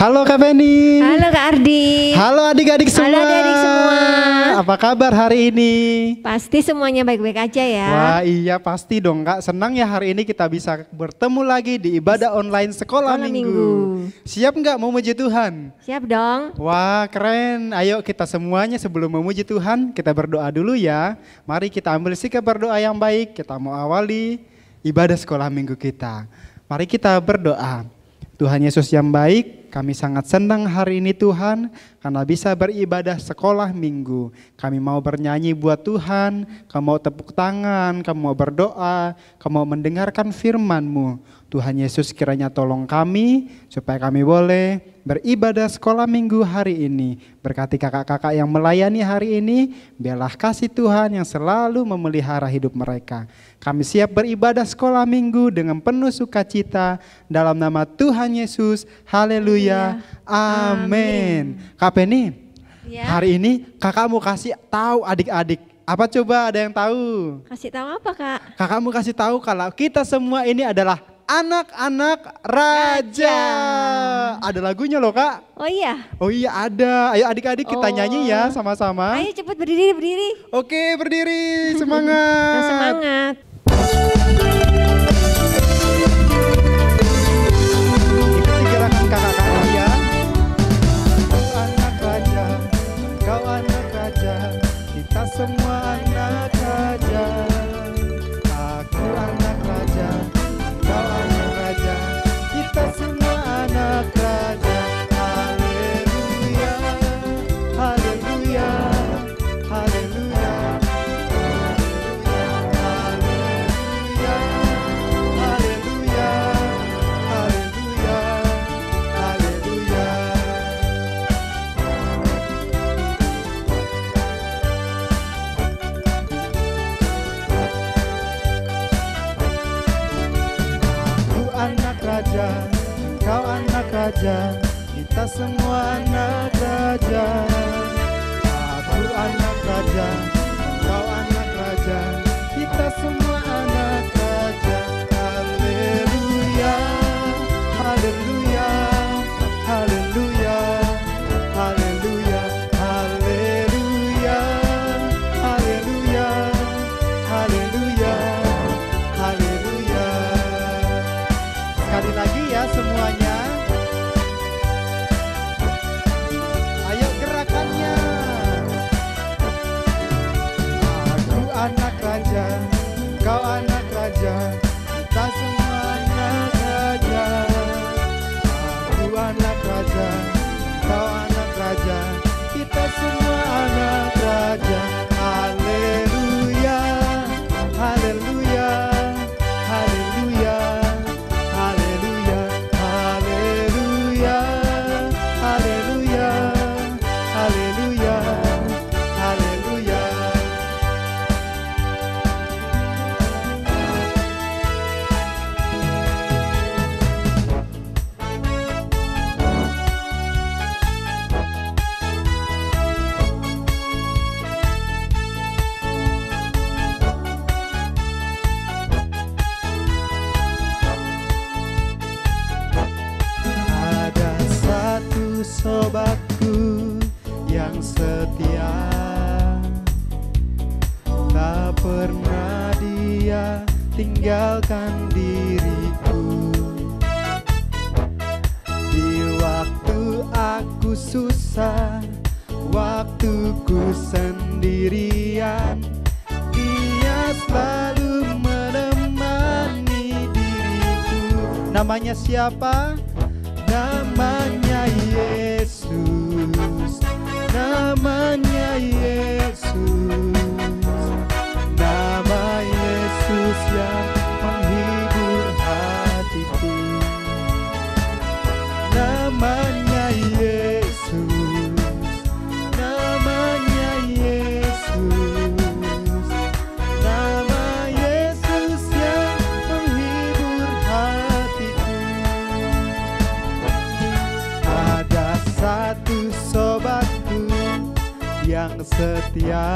Halo Kak Penny. Halo Kak Ardi. Halo adik-adik semua. Halo adik-adik semua. Apa kabar hari ini? Pasti semuanya baik-baik aja ya. Wah iya pasti dong Kak. Senang ya hari ini kita bisa bertemu lagi di ibadah online sekolah minggu. Siap nggak mau memuji Tuhan? Siap dong. Wah keren. Ayo kita semuanya sebelum memuji Tuhan kita berdoa dulu ya. Mari kita ambil sikap berdoa yang baik. Kita mau awali ibadah sekolah minggu kita. Mari kita berdoa. Tuhan Yesus yang baik, kami sangat senang hari ini Tuhan karena bisa beribadah sekolah minggu. Kami mau bernyanyi buat Tuhan, kami mau tepuk tangan, kami mau berdoa, kami mau mendengarkan firman-Mu. Tuhan Yesus kiranya tolong kami supaya kami boleh beribadah sekolah minggu hari ini. Berkati kakak-kakak yang melayani hari ini, biarlah kasih Tuhan yang selalu memelihara hidup mereka. Kami siap beribadah sekolah minggu dengan penuh sukacita dalam nama Tuhan Yesus. Haleluya. Amin. Kak Penny, Ya. hari ini kakak mau kasih tahu adik-adik. Apa coba ada yang tahu? Kasih tahu apa Kak? Kakak mau kasih tahu kalau kita semua ini adalah anak-anak raja. Ada lagunya loh Kak. Oh iya. Oh iya ada. Ayo adik-adik kita nyanyi ya sama-sama. Ayo cepet berdiri. Oke berdiri. Semangat. Nah, semangat. Ikuti gerakan kakak-kakak ya. Kau anak raja, kau anak raja, kita semua anak raja. Aku anak raja, kau anak raja, kita semua anak raja. Haleluya, haleluya, haleluya. Kau anak raja, kita semua anak raja. Aku anak raja, kau anak raja, kita semua anak raja. Haleluya, haleluya, haleluya, haleluya, haleluya, haleluya, haleluya, haleluya. Sekali lagi ya semuanya. Ayo gerakannya. Aku anak raja, kau anak raja, kita semua anak raja. Aku anak raja, kau anak raja, kita semua anak raja. Haleluya, haleluya, haleluya. Haleluya, haleluya, haleluya, haleluya, haleluya. Ada satu sobatku yang setia, tak pernah dia tinggalkan diriku. Di waktu aku susah, waktuku sendirian, dia selalu menemani diriku. Namanya siapa? Namanya Yesus, namanya Yesus, nama Yesus yang menghibur hatiku. Namanya Yesus, namanya Yesus, nama Yesus yang menghibur hatiku. Ada satu sobatku yang setia,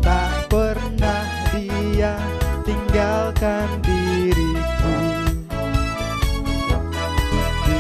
tak pernah dia tinggalkan diriku. Di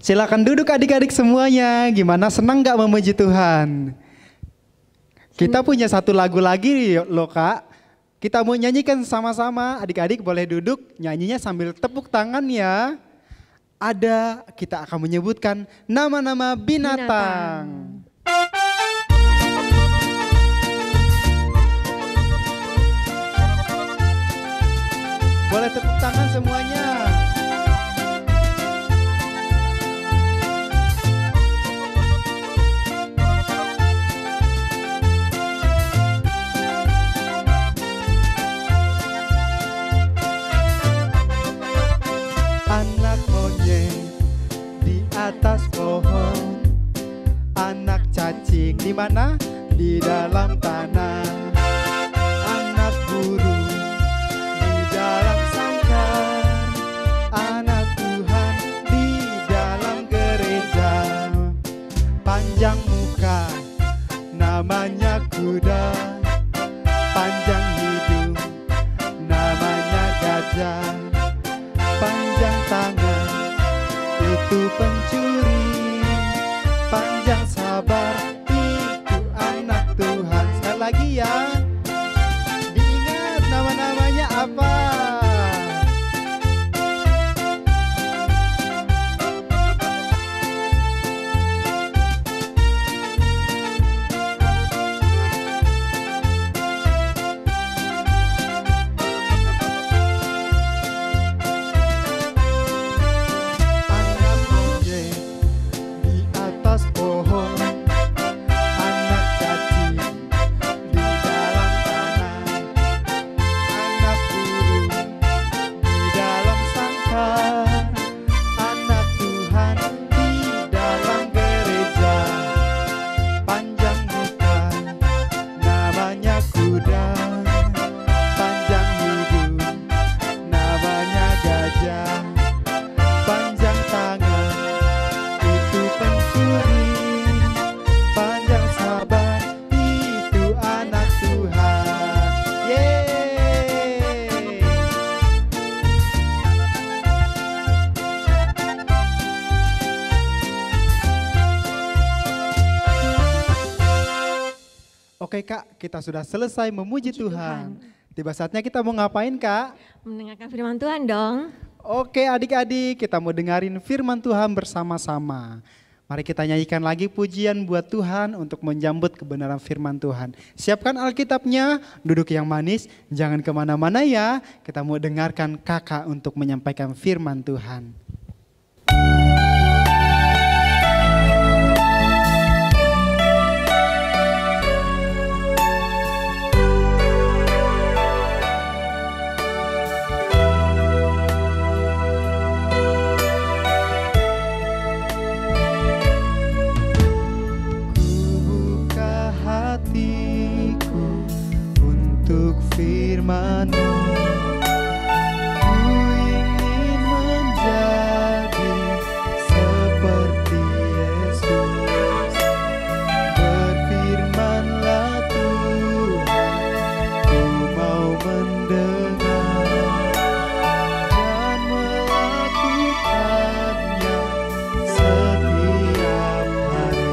Silakan duduk adik-adik semuanya. Gimana, senang gak memuji Tuhan? Kita punya satu lagu lagi loh Kak. Kita mau nyanyikan sama-sama. Adik-adik boleh duduk, nyanyinya sambil tepuk tangan ya. Kita akan menyebutkan nama-nama binatang. Boleh tepuk tangan semuanya. Anak monyet di atas pohon, anak cacing di mana? Di dalam tanah. Anak burung di dalam sangkar, anak Tuhan di dalam gereja. Panjang muka, namanya kuda. Panjang hidung, namanya gajah. Panjang tangan, itu pencuri. Panjang sabar, itu anak Tuhan. Sekali lagi ya, diingat nama-namanya apa? Oke Kak, kita sudah selesai memuji Tuhan. Tiba saatnya kita mau ngapain Kak? Mendengarkan firman Tuhan dong. Oke adik-adik, kita mau dengerin firman Tuhan bersama-sama. Mari kita nyanyikan lagi pujian buat Tuhan untuk menjambut kebenaran firman Tuhan. Siapkan Alkitabnya, duduk yang manis, jangan kemana-mana ya. Kita mau dengarkan kakak untuk menyampaikan firman Tuhan. Firman-Mu, ku ingin menjadi seperti Yesus. Berfirman-Lah Tuhan, ku mau mendengar dan melakukannya setiap hari.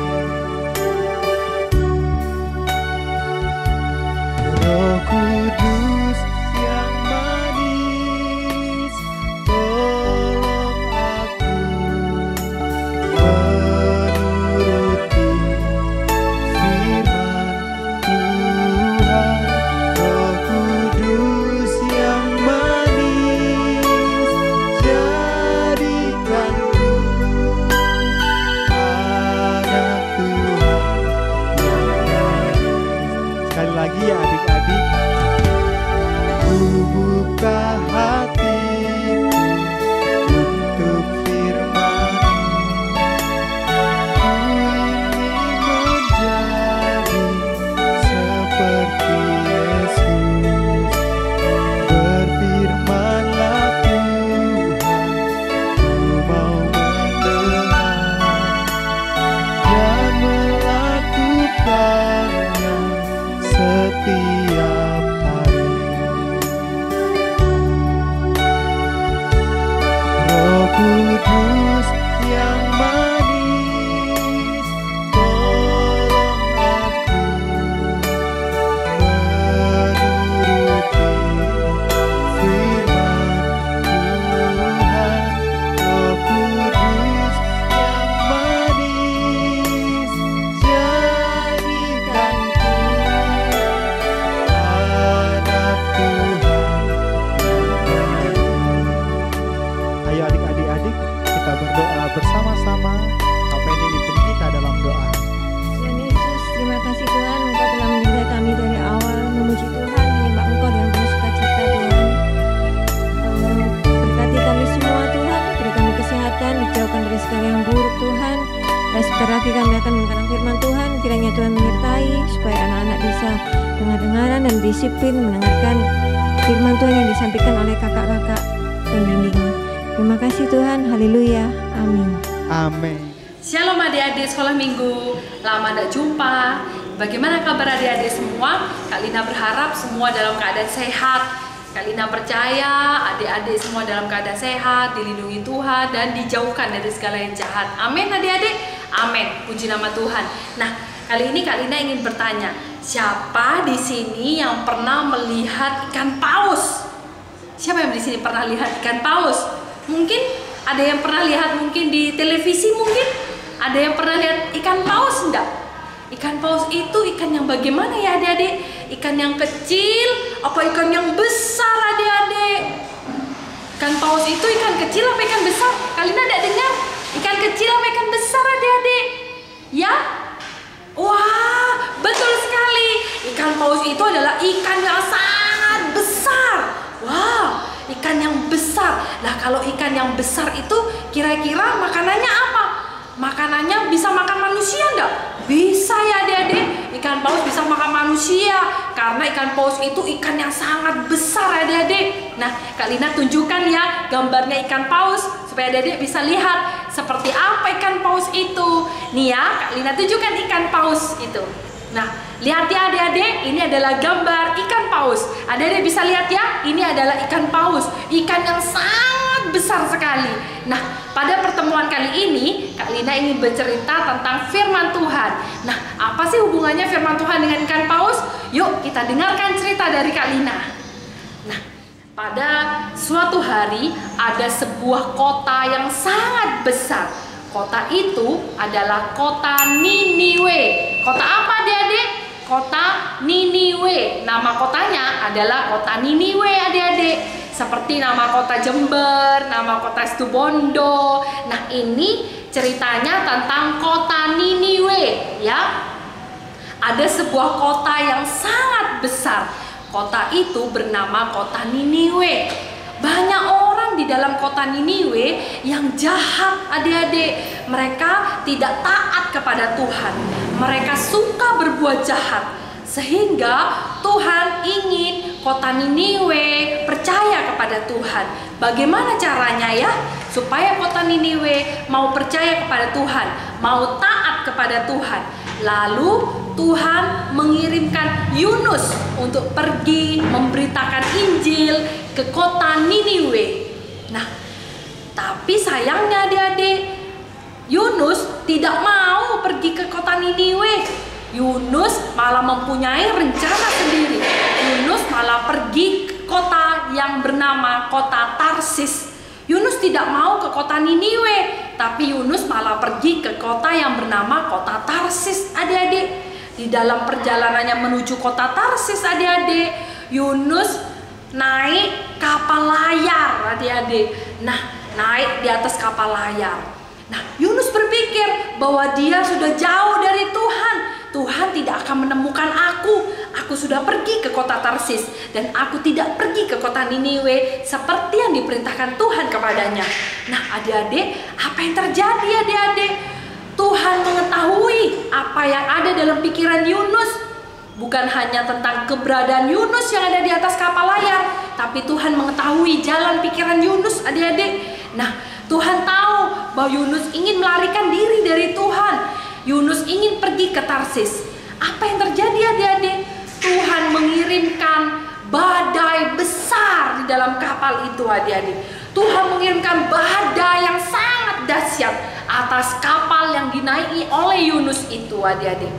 Roh Kudus yang manis, tolong aku menuruti firman Tuhan. Roh Kudus yang manis, jadikanku anak Tuhan yang manis. Sekali lagi ya adik-adik. Ku buka hatiku untuk firman-Mu. Ku ingin menjadi seperti Yesus. Berfirman-Lah Tuhan, ku mau mendengar dan melakukannya setiap hari. Roh Kudus yang Tuhan menyertai, supaya anak-anak bisa dengar-dengaran dan disiplin mendengarkan firman Tuhan yang disampaikan oleh kakak-kakak pembimbing. Terima kasih Tuhan, haleluya, amin. Amin. Shalom adik-adik sekolah minggu, lama tidak jumpa. Bagaimana kabar adik-adik semua? Kak Lina berharap semua dalam keadaan sehat. Kak Lina percaya adik-adik semua dalam keadaan sehat, dilindungi Tuhan dan dijauhkan dari segala yang jahat. Amin adik-adik? Amin. Puji nama Tuhan. Nah, kali ini Kak Lina ingin bertanya, siapa di sini yang pernah melihat ikan paus? Siapa yang di sini pernah lihat ikan paus? Mungkin ada yang pernah lihat mungkin di televisi mungkin? Ada yang pernah lihat ikan paus enggak? Ikan paus itu ikan yang bagaimana ya adik-adik? Ikan yang kecil apa ikan yang besar adik-adik? Ikan paus itu ikan kecil apa ikan besar? Kalian ada dengar? Ikan kecil apa ikan besar adik-adik? Ya? Wah, betul sekali. Ikan paus itu adalah ikan yang sangat besar. Wow, ikan yang besar. Nah, kalau ikan yang besar itu kira-kira makanannya apa? Makanannya bisa makan manusia enggak? Bisa ya adik-adik. Ikan paus bisa makan manusia karena ikan paus itu ikan yang sangat besar adik-adik. Nah, Kak Lina tunjukkan ya gambarnya ikan paus supaya adik-adik bisa lihat seperti apa ikan paus itu. Nih ya, Kak Lina tunjukkan ikan paus itu. Nah, lihat ya adik-adik, ini adalah gambar ikan paus. Adik-adik bisa lihat ya, ini adalah ikan paus, ikan yang sangat besar sekali. Nah, pada pertemuan kali ini, Kak Lina ingin bercerita tentang firman Tuhan. Nah, apa sih hubungannya firman Tuhan dengan ikan paus? Yuk kita dengarkan cerita dari Kak Lina. Nah, pada suatu hari ada sebuah kota yang sangat besar. Kota itu adalah kota Niniwe. Kota apa adik-adik? Kota Niniwe. Nama kotanya adalah kota Niniwe adik-adik. Seperti nama kota Jember, nama kota Situbondo. Nah, ini ceritanya tentang kota Niniwe ya. Ada sebuah kota yang sangat besar. Kota itu bernama kota Niniwe. Banyak orang di dalam kota Niniwe yang jahat adik-adik. Mereka tidak taat kepada Tuhan. Mereka suka berbuat jahat. Sehingga Tuhan ingin kota Niniwe percaya kepada Tuhan. Bagaimana caranya ya? Supaya kota Niniwe mau percaya kepada Tuhan, mau taat kepada Tuhan. Lalu Tuhan mengirimkan Yunus untuk pergi memberitakan Injil ke kota Niniwe. Nah, tapi sayangnya adik-adik, Yunus tidak mau pergi ke kota Niniwe. Yunus malah mempunyai rencana sendiri. Yunus malah pergi ke kota yang bernama kota Tarsis. Yunus tidak mau ke kota Niniwe, tapi Yunus malah pergi ke kota yang bernama kota Tarsis adik-adik. Di dalam perjalanannya menuju kota Tarsis adik-adik, Yunus naik kapal layar adik-adik. Nah, naik di atas kapal layar. Nah, Yunus berpikir bahwa dia sudah jauh dari Tuhan. Tuhan tidak akan menemukan aku. Aku sudah pergi ke kota Tarsis dan aku tidak pergi ke kota Niniwe seperti yang diperintahkan Tuhan kepadanya. Nah, adik-adik, apa yang terjadi adik-adik? Tuhan mengetahui apa yang ada dalam pikiran Yunus. Bukan hanya tentang keberadaan Yunus yang ada di atas kapal layar, tapi Tuhan mengetahui jalan pikiran Yunus adik-adik. Nah, Tuhan tahu bahwa Yunus ingin melarikan diri dari Tuhan. Yunus ingin pergi ke Tarsis. Apa yang terjadi adik-adik? Tuhan mengirimkan badai besar di dalam kapal itu adik-adik. Tuhan mengirimkan badai yang sangat dahsyat atas kapal yang dinaiki oleh Yunus itu adik-adik.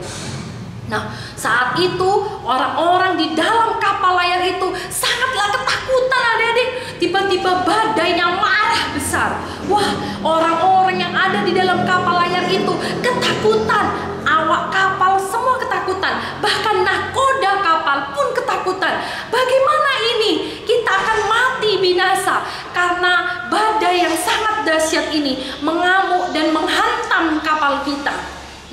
Nah, saat itu orang-orang di dalam kapal layar itu sangatlah ketakutan adik-adik. Tiba-tiba badai yang marah besar. Wah, orang-orang yang ada di dalam kapal layar itu ketakutan. Awak kapal semua ketakutan. Bahkan nahkoda kapal pun ketakutan. Bagaimana ini? Kita akan mati binasa karena badai yang sangat dahsyat ini mengamuk dan menghantam kapal kita.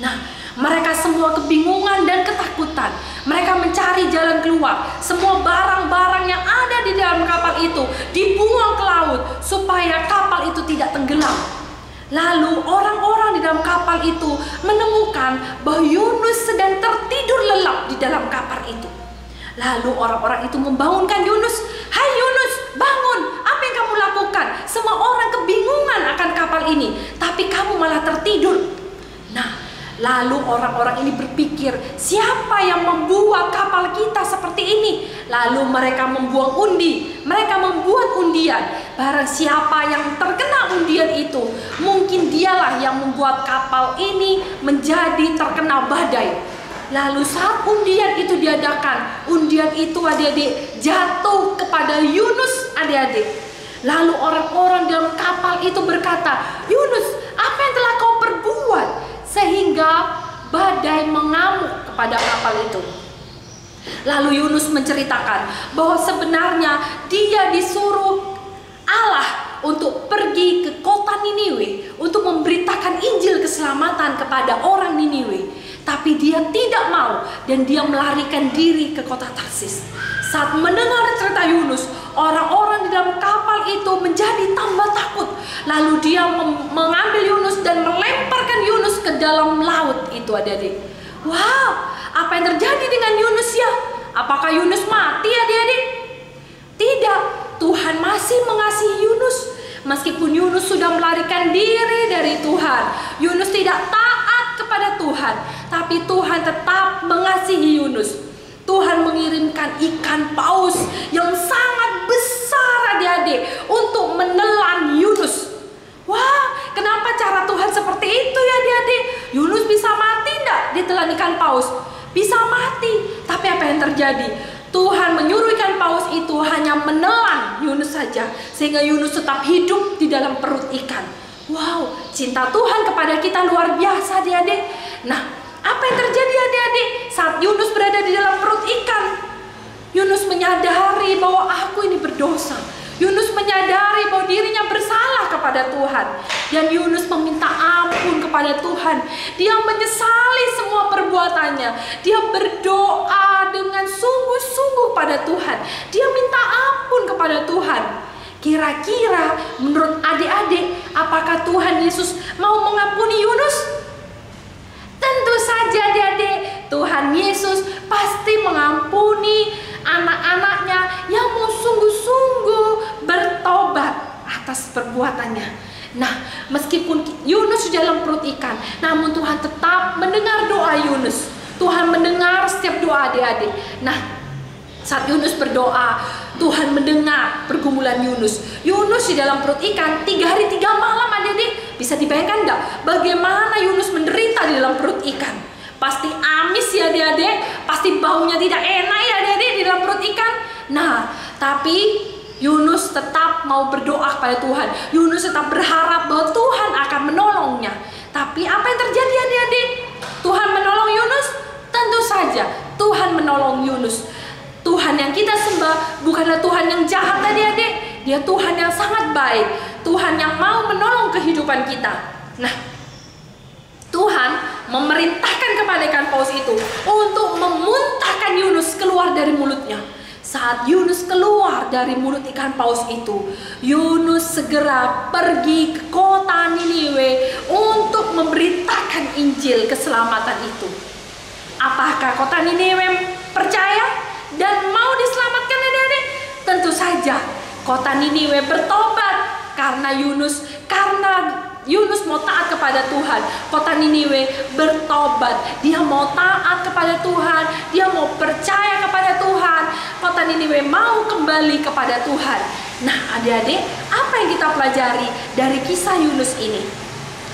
Nah, mereka semua kebingungan dan ketakutan. Mereka mencari jalan keluar. Semua barang-barang yang ada di dalam kapal itu dibuang ke laut supaya kapal itu tidak tenggelam. Lalu orang-orang di dalam kapal itu menemukan bahwa Yunus sedang tertidur lelap di dalam kapal itu. Lalu orang-orang itu membangunkan Yunus. "Hai Yunus, bangun, apa yang kamu lakukan? Semua orang kebingungan akan kapal ini, tapi kamu malah tertidur." Nah, lalu orang-orang ini berpikir, siapa yang membuat kapal kita seperti ini? Lalu mereka membuang undi, mereka membuat undian. Barang siapa yang terkena undian itu, mungkin dialah yang membuat kapal ini menjadi terkena badai. Lalu saat undian itu diadakan, undian itu adik-adik jatuh kepada Yunus adik-adik. Lalu orang-orang dalam kapal itu berkata, "Yunus, apa yang telah kau perbuat sehingga badai mengamuk kepada kapal itu?" Lalu Yunus menceritakan bahwa sebenarnya dia disuruh Allah untuk pergi ke kota Niniwe untuk memberitakan Injil keselamatan kepada orang Niniwe. Tapi dia tidak mau dan dia melarikan diri ke kota Tarsis. Saat mendengar cerita Yunus, orang-orang di dalam kapal itu menjadi tambah takut. Lalu dia mengambil Yunus dan melemparkan Yunus ke dalam laut itu adik-adik. Wow, apa yang terjadi dengan Yunus ya? Apakah Yunus mati adik-adik? Tidak, Tuhan masih mengasihi Yunus. Meskipun Yunus sudah melarikan diri dari Tuhan, Yunus tidak taat kepada Tuhan, tapi Tuhan tetap mengasihi Yunus. Tuhan mengirimkan ikan paus yang sangat besar adik-adik untuk menelan Yunus. Wah, kenapa cara Tuhan seperti itu ya adik-adik? Yunus bisa mati enggak ditelan ikan paus? Bisa mati, tapi apa yang terjadi? Tuhan menyuruh ikan paus itu hanya menelan Yunus saja, sehingga Yunus tetap hidup di dalam perut ikan. Wow, cinta Tuhan kepada kita luar biasa adik-adik. Nah, apa yang terjadi adik-adik saat Yunus berada di dalam perut ikan? Yunus menyadari bahwa aku ini berdosa. Yunus menyadari bahwa dirinya bersalah kepada Tuhan. Dan Yunus meminta ampun kepada Tuhan. Dia menyesali semua perbuatannya. Dia berdoa dengan sungguh-sungguh pada Tuhan. Dia minta ampun kepada Tuhan. Kira-kira menurut adik-adik, apakah Tuhan Yesus mau mengampuni Yunus? Tentu saja adik-adik, Tuhan Yesus pasti mengampuni anak-anaknya yang mau sungguh-sungguh bertobat atas perbuatannya. Nah, meskipun Yunus di dalam perut ikan, namun Tuhan tetap mendengar doa Yunus. Tuhan mendengar setiap doa adik-adik. Nah, saat Yunus berdoa, Tuhan mendengar pergumulan Yunus. Yunus di dalam perut ikan 3 hari 3 malam adik-adik. Bisa dibayangkan enggak bagaimana Yunus menderita di dalam perut ikan? Pasti amis ya adik-adik, pasti baunya tidak enak ya adik-adik di dalam perut ikan. Nah, tapi Yunus tetap mau berdoa kepada Tuhan. Yunus tetap berharap bahwa Tuhan akan menolongnya. Tapi apa yang terjadi adik-adik? Tuhan menolong Yunus? Tentu saja Tuhan menolong Yunus. Tuhan yang kita sembah bukanlah Tuhan yang jahat adik-adik. Dia Tuhan yang sangat baik. Tuhan yang mau menolong kehidupan kita. Nah, Tuhan memerintahkan kepada ikan paus itu untuk memuntahkan Yunus keluar dari mulutnya. Saat Yunus keluar dari mulut ikan paus itu, Yunus segera pergi ke kota Niniwe untuk memberitakan Injil keselamatan itu. Apakah kota Niniwe percaya dan mau diselamatkan adik-adik? Tentu saja kota Niniwe bertobat karena Yunus mau taat kepada Tuhan. Kota Niniwe bertobat. Dia mau taat kepada Tuhan. Dia mau percaya kepada Tuhan. Kota Niniwe mau kembali kepada Tuhan. Nah adik-adik, apa yang kita pelajari dari kisah Yunus ini?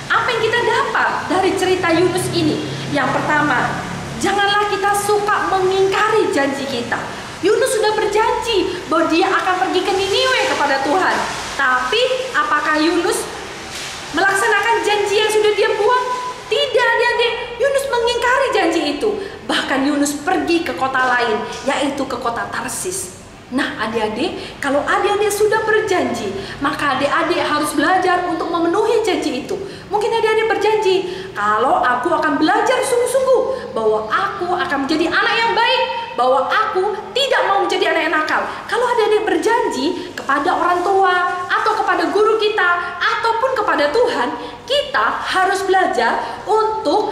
Apa yang kita dapat dari cerita Yunus ini? Yang pertama, janganlah kita suka mengingkari janji kita. Yunus sudah berjanji bahwa dia akan pergi ke Niniwe kepada Tuhan. Tapi apakah Yunus melaksanakan janji yang sudah dia buat? Tidak adik-adik, Yunus mengingkari janji itu. Bahkan Yunus pergi ke kota lain, yaitu ke kota Tarsis. Nah adik-adik, kalau adik-adik sudah berjanji, maka adik-adik harus belajar untuk memenuhi janji itu. Mungkin adik-adik berjanji, kalau aku akan belajar sungguh-sungguh bahwa aku akan menjadi anak yang baik, bahwa aku tidak mau menjadi anak yang nakal. Kalau adik-adik berjanji kepada orang tua atau kepada kepada guru kita ataupun kepada Tuhan, kita harus belajar untuk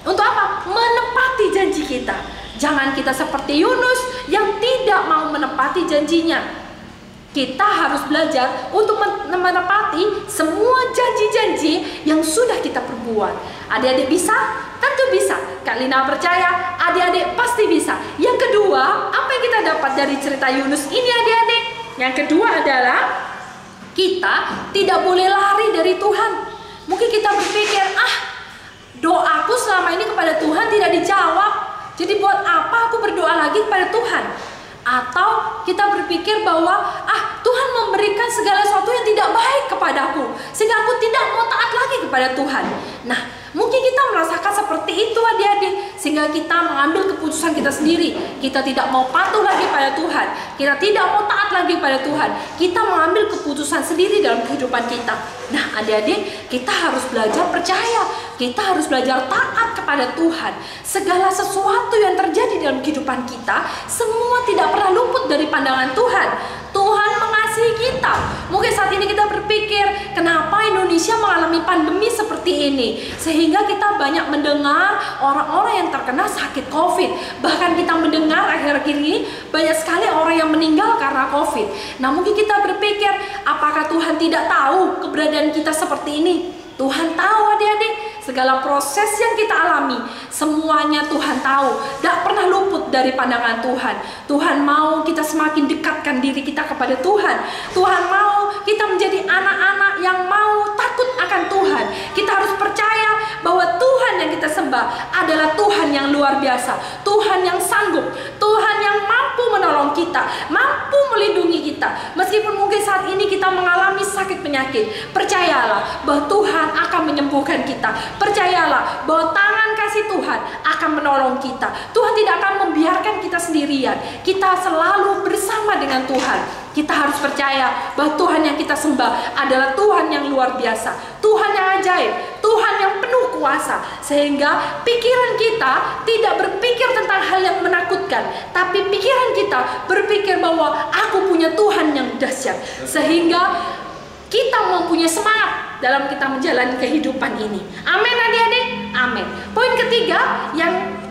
apa? Menepati janji kita. Jangan kita seperti Yunus yang tidak mau menepati janjinya. Kita harus belajar untuk menepati semua janji-janji yang sudah kita perbuat. Adik-adik bisa? Tentu bisa. Kak Lina percaya adik-adik pasti bisa. Yang kedua, apa yang kita dapat dari cerita Yunus ini adik-adik? Yang kedua adalah kita tidak boleh lari dari Tuhan. Mungkin kita berpikir, doaku selama ini kepada Tuhan tidak dijawab, jadi buat apa aku berdoa lagi kepada Tuhan? Atau kita berpikir bahwa Tuhan memberikan segala sesuatu yang tidak baik kepadaku, sehingga aku tidak mau taat lagi kepada Tuhan. Nah, mungkin kita merasakan seperti itu adik-adik, sehingga kita mengambil keputusan kita sendiri. Kita tidak mau patuh lagi pada Tuhan, kita tidak mau taat lagi pada Tuhan. Kita mengambil keputusan sendiri dalam kehidupan kita. Nah adik-adik, kita harus belajar percaya, kita harus belajar taat kepada Tuhan. Segala sesuatu yang terjadi dalam kehidupan kita, semua tidak pernah luput dari pandangan Tuhan. Tuhan mengasihi kita. Mungkin saat ini kita berpikir, kenapa Indonesia mengalami pandemi seperti ini, sehingga kita banyak mendengar orang-orang yang terkena sakit COVID. Bahkan kita mendengar akhir-akhir ini banyak sekali orang yang meninggal karena COVID. Nah mungkin kita berpikir, apakah Tuhan tidak tahu keberadaan kita seperti ini? Tuhan tahu adik-adik, segala proses yang kita alami, semuanya Tuhan tahu, tidak pernah luput dari pandangan Tuhan. Tuhan mau kita semakin dekatkan diri kita kepada Tuhan. Tuhan mau kita menjadi anak-anak yang mau takut akan Tuhan. Kita harus percaya bahwa Tuhan yang kita sembah adalah Tuhan yang luar biasa, Tuhan yang sanggup, Tuhan yang mampu menolong kita, mampu melindungi kita. Meskipun mungkin saat ini kita mengalami sakit penyakit, percayalah bahwa Tuhan akan menyembuhkan kita. Percayalah bahwa tangan kasih Tuhan akan menolong kita. Tuhan tidak akan membiarkan kita sendirian. Kita selalu bersama dengan Tuhan. Kita harus percaya bahwa Tuhan yang kita sembah adalah Tuhan yang luar biasa, Tuhan yang ajaib, Tuhan yang penuh kuasa. Sehingga pikiran kita tidak berpikir tentang hal yang menakutkan, tapi pikiran kita berpikir bahwa aku punya Tuhan yang dahsyat. Sehingga kita mempunyai semangat dalam kita menjalani kehidupan ini. Amin adik-adik? Amin. Poin ketiga yang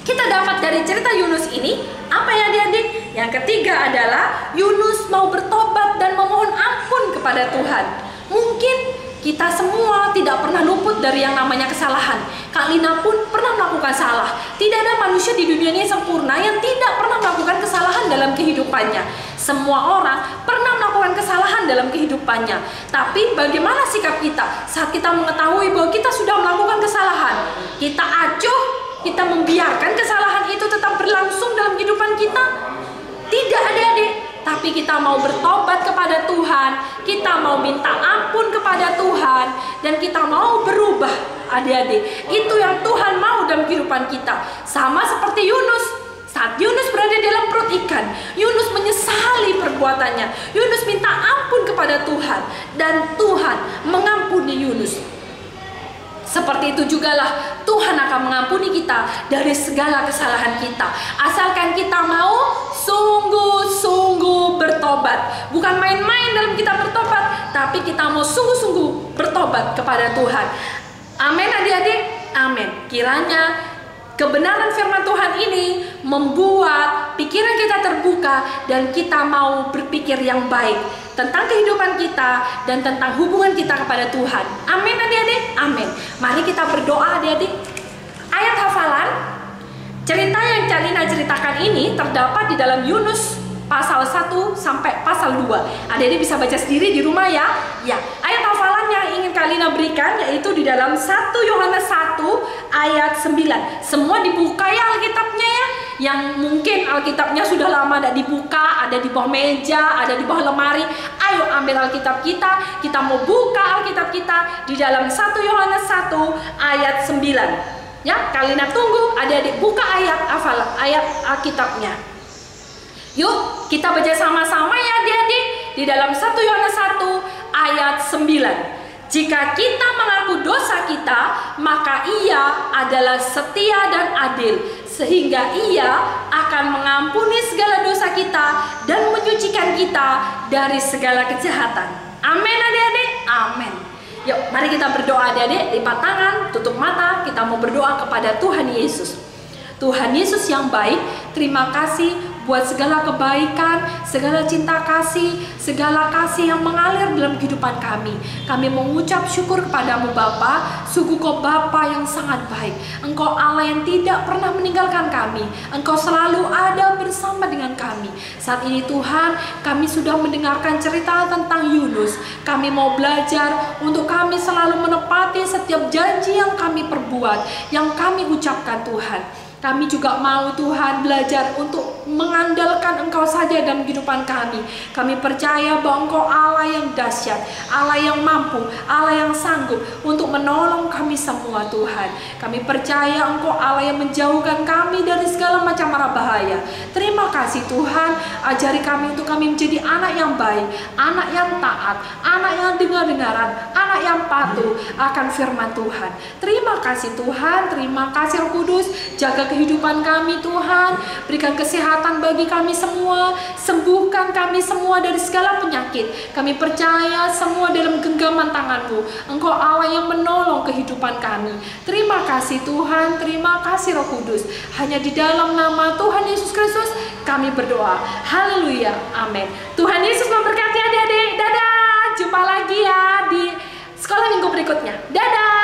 kita dapat dari cerita Yunus ini, apa ya adik-adik? Yang ketiga adalah Yunus mau bertobat dan memohon ampun kepada Tuhan. Mungkin kita semua tidak pernah luput dari yang namanya kesalahan. Kak Lina pun pernah melakukan salah. Tidak ada manusia di dunia ini sempurna yang tidak pernah melakukan kesalahan dalam kehidupannya. Semua orang pernah melakukan kesalahan dalam kehidupannya. Tapi bagaimana sikap kita saat kita mengetahui bahwa kita sudah melakukan kesalahan? Kita acuh, kita membiarkan kesalahan itu tetap berlangsung dalam kehidupan kita? Tidak adik-adik. Tapi kita mau bertobat kepada Tuhan, kita mau minta ampun kepada Tuhan, dan kita mau berubah adik-adik. Itu yang Tuhan mau dalam kehidupan kita. Sama seperti Yunus. Saat Yunus berada dalam perut ikan, Yunus menyesali perbuatannya. Yunus minta ampun kepada Tuhan, dan Tuhan mengampuni Yunus. Seperti itu jugalah Tuhan akan mengampuni kita dari segala kesalahan kita, asalkan kita mau sungguh-sungguh bertobat. Bukan main-main dalam kita bertobat, tapi kita mau sungguh-sungguh bertobat kepada Tuhan. Amin adik-adik? Amin. Kiranya kebenaran firman Tuhan ini membuat pikiran kita terbuka dan kita mau berpikir yang baik tentang kehidupan kita dan tentang hubungan kita kepada Tuhan. Amin adik-adik? Amin. Mari kita berdoa adik-adik. Ayat hafalan, cerita yang Kak Lina ceritakan ini terdapat di dalam Yunus pasal 1 sampai pasal 2. Adik-adik bisa baca sendiri di rumah ya. Ya, ayat hafalan yang ingin Kak Lina berikan yaitu di dalam 1 Yohanes 1 ayat 9. Semua dibuka ya Alkitabnya ya. Yang mungkin Alkitabnya sudah lama tidak dibuka, ada di bawah meja, ada di bawah lemari. Ayo ambil Alkitab kita, kita mau buka Alkitab kita di dalam 1 Yohanes 1 ayat 9. Ya, Kak Lina tunggu adik-adik buka ayat Alkitabnya. Yuk, kita baca sama-sama ya adik-adik di dalam 1 Yohanes 1 ayat 9. Jika kita mengaku dosa kita, maka Ia adalah setia dan adil, sehingga Ia akan mengampuni segala dosa kita dan menyucikan kita dari segala kejahatan. Amin adik-adik, amin. Yuk mari kita berdoa adik-adik, lipat tangan, tutup mata, kita mau berdoa kepada Tuhan Yesus. Tuhan Yesus yang baik, terima kasih buat segala kebaikan, segala cinta kasih, segala kasih yang mengalir dalam kehidupan kami. Kami mengucap syukur kepadamu Bapa, sungguh Kau Bapa yang sangat baik. Engkau Allah yang tidak pernah meninggalkan kami. Engkau selalu ada bersama dengan kami. Saat ini Tuhan, kami sudah mendengarkan cerita tentang Yunus. Kami mau belajar untuk kami selalu menepati setiap janji yang kami perbuat, yang kami ucapkan Tuhan. Kami juga mau Tuhan belajar untuk mengandalkan Engkau saja dalam kehidupan kami. Kami percaya bahwa Engkau Allah yang dahsyat, Allah yang mampu, Allah yang sanggup untuk menolong kami semua Tuhan. Kami percaya Engkau Allah yang menjauhkan kami dari segala macam mara bahaya. Terima kasih Tuhan, ajari kami untuk kami menjadi anak yang baik, anak yang taat, anak yang dengar-dengaran, anak yang patuh akan firman Tuhan. Terima kasih Tuhan, terima kasih Roh Kudus, jaga kehidupan kami Tuhan, berikan kesehatan bagi kami semua, sembuhkan kami semua dari segala penyakit. Kami percaya semua dalam genggaman tangan-Mu. Engkau Allah yang menolong kehidupan kami. Terima kasih Tuhan, terima kasih Roh Kudus. Hanya di dalam nama Tuhan Yesus Kristus kami berdoa. Haleluya, amin. Tuhan Yesus memberkati adik-adik. Dadah, jumpa lagi ya di sekolah minggu berikutnya. Dadah.